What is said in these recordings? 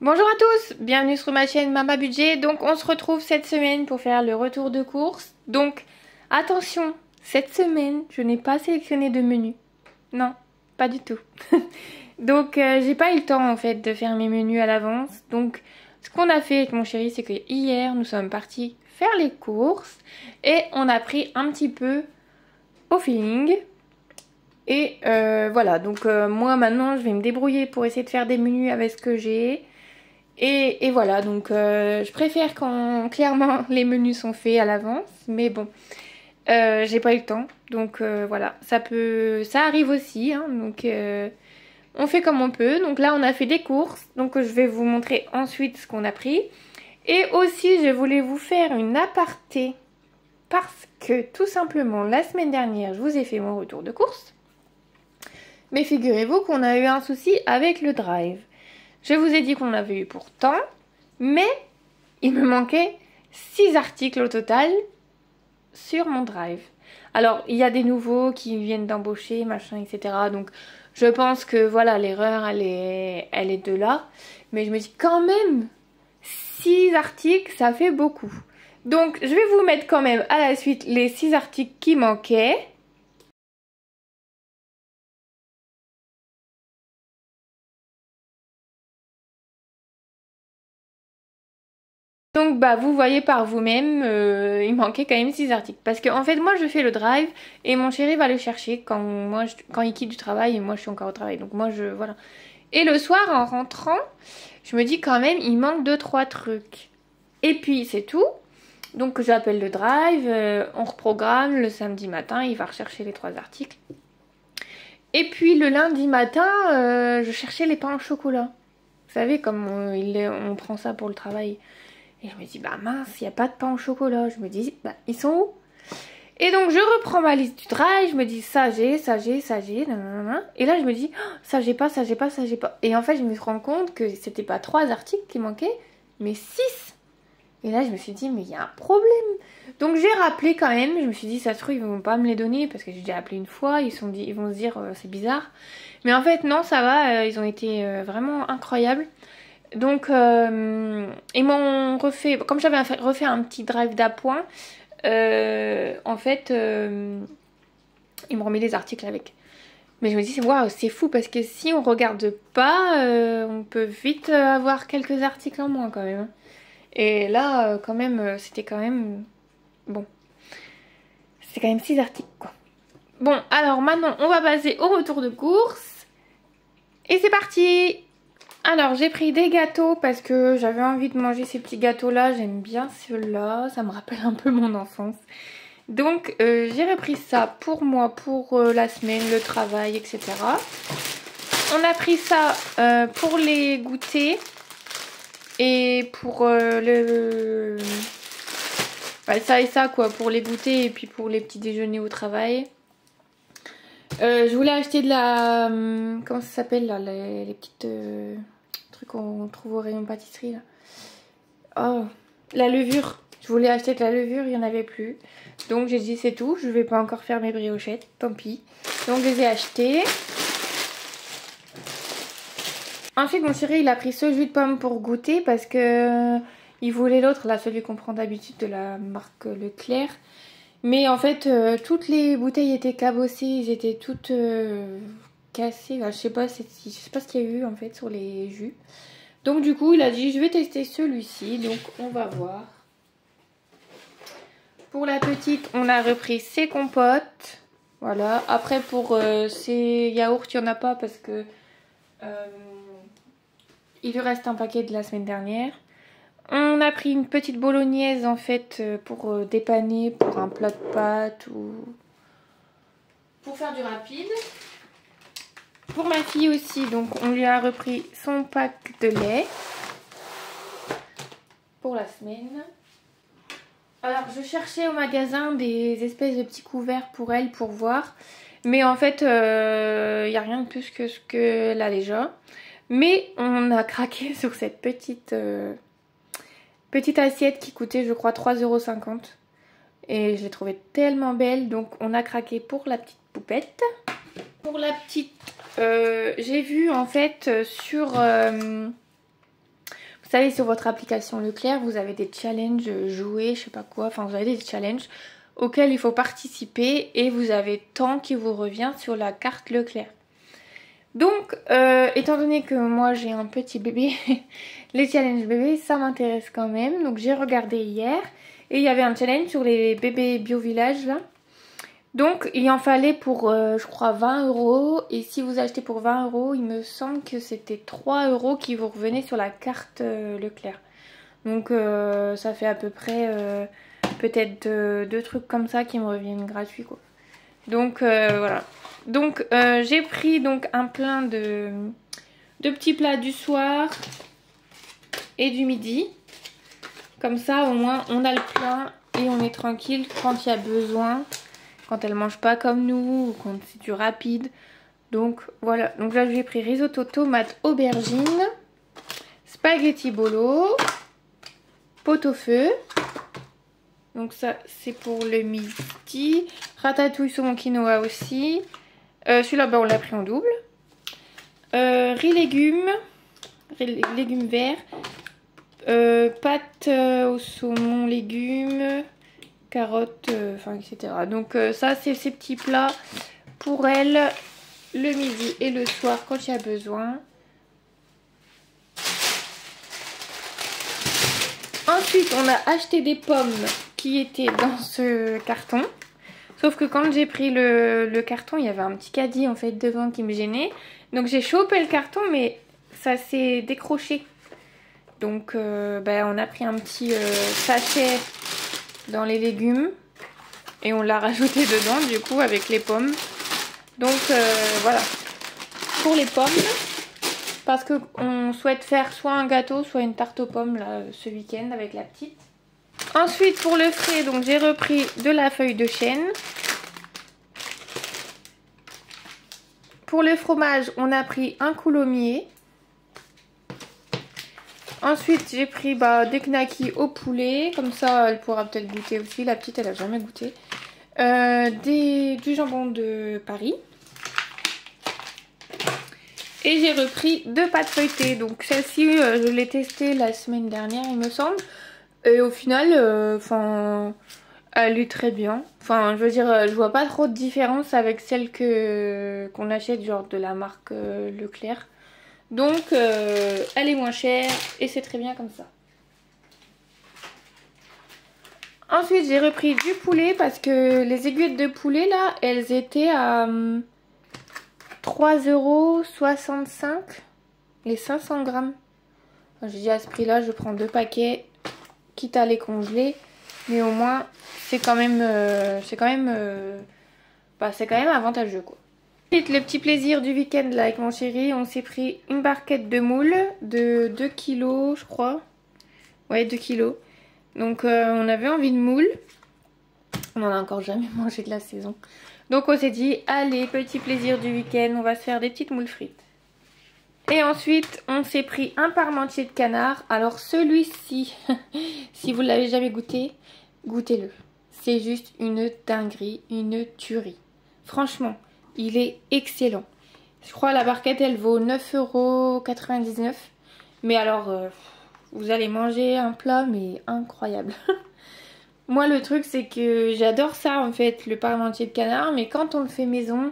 Bonjour à tous, bienvenue sur ma chaîne Mama Budget. Donc on se retrouve cette semaine pour faire le retour de course. Donc attention, cette semaine je n'ai pas sélectionné de menu. Non, pas du tout. Donc j'ai pas eu le temps en fait de faire mes menus à l'avance. Donc ce qu'on a fait avec mon chéri, c'est que hier nous sommes partis faire les courses et on a pris un petit peu au feeling. Et voilà, donc moi maintenant je vais me débrouiller pour essayer de faire des menus avec ce que j'ai. Et voilà, donc je préfère quand clairement les menus sont faits à l'avance. Mais bon, j'ai pas eu le temps. Donc voilà, ça arrive aussi. Hein, donc on fait comme on peut. Donc là on a fait des courses. Donc je vais vous montrer ensuite ce qu'on a pris. Et aussi je voulais vous faire une aparté. Parce que tout simplement la semaine dernière je vous ai fait mon retour de course. Mais figurez-vous qu'on a eu un souci avec le drive. Je vous ai dit qu'on avait eu pour temps, mais il me manquait 6 articles au total sur mon drive. Alors, il y a des nouveaux qui viennent d'embaucher, machin, etc. Donc, je pense que voilà, l'erreur, elle est de là. Mais je me dis quand même, 6 articles, ça fait beaucoup. Donc, je vais vous mettre quand même à la suite les 6 articles qui manquaient. Donc bah vous voyez par vous-même, il manquait quand même 6 articles. Parce que en fait moi je fais le drive et mon chéri va le chercher quand il quitte du travail et moi je suis encore au travail. Donc moi voilà. Et le soir en rentrant, je me dis quand même il manque 2-3 trucs. Et puis c'est tout. Donc j'appelle le drive, on reprogramme le samedi matin, il va rechercher les 3 articles. Et puis le lundi matin, je cherchais les pains au chocolat. Vous savez comme on prend ça pour le travail. Et je me dis, bah mince, il n'y a pas de pain au chocolat. Je me dis, bah ils sont où? Et donc je reprends ma liste du drive, je me dis, ça j'ai, nanana. Et là je me dis, oh, ça j'ai pas, ça j'ai pas, ça j'ai pas. Et en fait je me rends compte que c'était pas 3 articles qui manquaient, mais 6. Et là je me suis dit, mais il y a un problème. Donc j'ai rappelé quand même, je me suis dit, ça se trouve ils vont pas me les donner, parce que j'ai déjà appelé une fois, ils vont se dire, c'est bizarre. Mais en fait non, ça va, ils ont été vraiment incroyables. Donc ils m'ont refait, comme j'avais refait un petit drive d'appoint, en fait ils m'ont remis les articles avec. Mais je me dis waouh, c'est fou parce que si on regarde pas, on peut vite avoir quelques articles en moins quand même. Et là quand même c'était quand même bon, c'était quand même 6 articles quoi. Bon alors maintenant on va passer au retour de course et c'est parti. Alors j'ai pris des gâteaux parce que j'avais envie de manger ces petits gâteaux là, j'aime bien ceux-là, ça me rappelle un peu mon enfance. Donc j'ai repris ça pour moi, pour la semaine, le travail, etc. On a pris ça pour les goûters et pour ça et ça quoi, pour les goûters et puis pour les petits déjeuners au travail. Je voulais acheter de la... comment ça s'appelle là, les petites... trucs qu'on trouve au rayon pâtisserie là. Oh, la levure. Je voulais acheter de la levure, il n'y en avait plus. Donc j'ai dit c'est tout, je vais pas encore faire mes briochettes, tant pis. Donc je les ai achetées. Ensuite mon chéri il a pris ce jus de pomme pour goûter parce que il voulait l'autre, là celui qu'on prend d'habitude de la marque Leclerc. Mais en fait toutes les bouteilles étaient cabossées, ils étaient toutes cassées. Enfin, je sais pas ce qu'il y a eu en fait sur les jus. Donc du coup il a dit je vais tester celui-ci, donc on va voir. Pour la petite on a repris ses compotes. Voilà, après pour ses yaourts il n'y en a pas parce que il lui reste un paquet de la semaine dernière. On a pris une petite bolognaise en fait pour dépanner pour un plat de pâtes ou pour faire du rapide. Pour ma fille aussi, donc on lui a repris son pack de lait pour la semaine. Alors je cherchais au magasin des espèces de petits couverts pour elle pour voir. Mais en fait il n'y a rien de plus que ce qu'elle a déjà. Mais on a craqué sur cette petite assiette qui coûtait je crois 3,50 €. Et je l'ai trouvée tellement belle, donc on a craqué pour la petite poupette. Pour la petite, j'ai vu en fait sur Vous savez, sur votre application Leclerc, vous avez des challenges joués, je sais pas quoi, enfin vous avez des challenges auxquels il faut participer et vous avez tant qui vous revient sur la carte Leclerc. Donc, étant donné que moi j'ai un petit bébé, les challenges bébés, ça m'intéresse quand même. Donc j'ai regardé hier et il y avait un challenge sur les bébés bio village là. Donc il en fallait pour, je crois, 20 €. Et si vous achetez pour 20 €, il me semble que c'était 3 € qui vous revenaient sur la carte Leclerc. Donc ça fait à peu près peut-être deux trucs comme ça qui me reviennent gratuits quoi. Donc voilà. Donc j'ai pris donc un plein de petits plats du soir et du midi. Comme ça au moins on a le plein et on est tranquille quand il y a besoin. Quand elle mange pas comme nous ou quand c'est du rapide. Donc voilà. Donc là j'ai pris risotto tomate aubergine, spaghetti bolo, pot-au-feu. Donc ça c'est pour le midi. Ratatouille saumon quinoa aussi. Celui-là bah, on l'a pris en double. Riz légumes verts. Pâtes au saumon légumes. Carottes, enfin etc. Donc ça c'est ces petits plats pour elle le midi et le soir quand il y a besoin. Ensuite on a acheté des pommes qui étaient dans ce carton. Sauf que quand j'ai pris le carton, il y avait un petit caddie en fait devant qui me gênait. Donc j'ai chopé le carton mais ça s'est décroché. Donc on a pris un petit sachet dans les légumes et on l'a rajouté dedans du coup avec les pommes. Donc voilà, pour les pommes, parce qu'on souhaite faire soit un gâteau soit une tarte aux pommes là ce week-end avec la petite. Ensuite pour le frais, donc j'ai repris de la feuille de chêne. Pour le fromage on a pris un coulommiers. Ensuite j'ai pris des knackis au poulet, comme ça elle pourra peut-être goûter aussi, la petite elle a jamais goûté. Du jambon de Paris. Et j'ai repris 2 pâtes feuilletées, donc celle-ci je l'ai testée la semaine dernière il me semble. Et au final, elle est très bien. Enfin je veux dire, je vois pas trop de différence avec celle qu'on achète genre de la marque Leclerc. Donc elle est moins chère et c'est très bien comme ça. Ensuite j'ai repris du poulet parce que les aiguillettes de poulet là elles étaient à 3,65 € les 500 grammes. J'ai dit à ce prix là je prends 2 paquets quitte à les congeler. Mais au moins c'est quand même avantageux quoi. Ensuite, le petit plaisir du week-end là avec mon chéri, on s'est pris une barquette de moules de 2 kilos je crois. Ouais 2 kilos. Donc on avait envie de moules. On en a encore jamais mangé de la saison. Donc on s'est dit allez petit plaisir du week-end, on va se faire des petites moules frites. Et ensuite on s'est pris un parmentier de canard. Alors celui-ci, si vous ne l'avez jamais goûté, goûtez-le. C'est juste une dinguerie, une tuerie. Franchement. Il est excellent. Je crois la barquette elle vaut 9,99 €. Mais alors vous allez manger un plat mais incroyable. Moi le truc c'est que j'adore ça en fait, le parmentier de canard. Mais quand on le fait maison,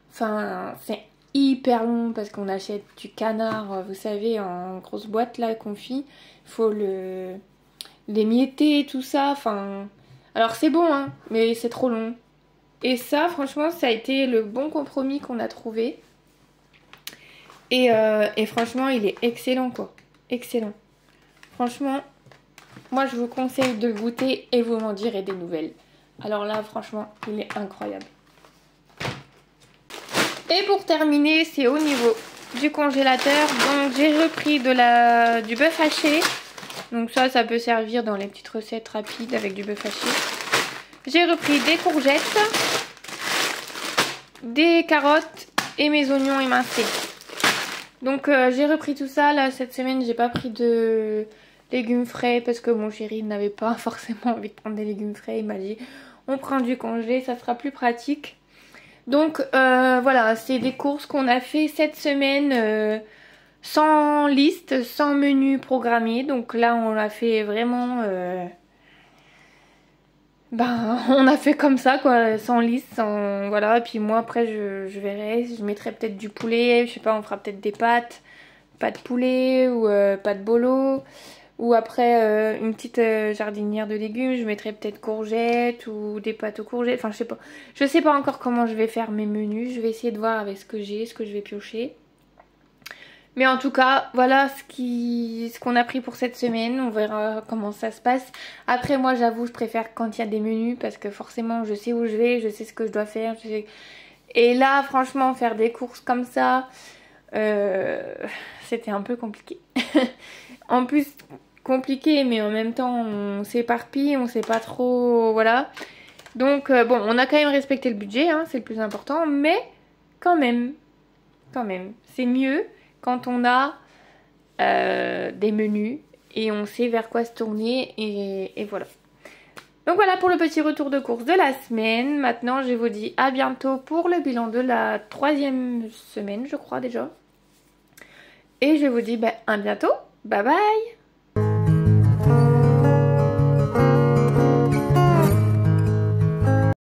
enfin c'est hyper long parce qu'on achète du canard, vous savez, en grosse boîte là confit. Faut l'émietter et tout ça. Enfin, alors c'est bon hein, mais c'est trop long. Et ça franchement ça a été le bon compromis qu'on a trouvé. Et franchement il est excellent quoi. Excellent. Franchement moi je vous conseille de goûter et vous m'en direz des nouvelles. Alors là franchement il est incroyable. Et pour terminer c'est au niveau du congélateur. Donc j'ai repris du bœuf haché. Donc ça peut servir dans les petites recettes rapides avec du bœuf haché. J'ai repris des courgettes, des carottes et mes oignons émincés. Donc j'ai repris tout ça. Là cette semaine j'ai pas pris de légumes frais parce que mon chéri n'avait pas forcément envie de prendre des légumes frais. Il m'a dit on prend du congelé, ça sera plus pratique. Donc voilà, c'est des courses qu'on a fait cette semaine sans liste, sans menu programmé. Donc là on l'a fait vraiment... Ben, on a fait comme ça quoi, sans liste, sans... Voilà, et puis moi après je verrai, je mettrai peut-être du poulet, je sais pas, on fera peut-être des pâtes, pâtes poulet ou pâtes bolo. Ou après une petite jardinière de légumes, je mettrai peut-être courgettes ou des pâtes aux courgettes, enfin je sais pas. Je sais pas encore comment je vais faire mes menus, je vais essayer de voir avec ce que j'ai, ce que je vais piocher. Mais en tout cas, voilà ce qu'on a pris pour cette semaine. On verra comment ça se passe. Après, moi, j'avoue, je préfère quand il y a des menus parce que forcément, je sais où je vais, je sais ce que je dois faire. Et là, franchement, faire des courses comme ça, c'était un peu compliqué. En plus, compliqué, mais en même temps, on s'éparpille, on sait pas trop, voilà. Donc, bon, on a quand même respecté le budget, hein, c'est le plus important, mais quand même, c'est mieux quand on a des menus et on sait vers quoi se tourner et voilà. Donc voilà pour le petit retour de course de la semaine. Maintenant je vous dis à bientôt pour le bilan de la 3e semaine je crois déjà. Et je vous dis à bientôt. Bye bye.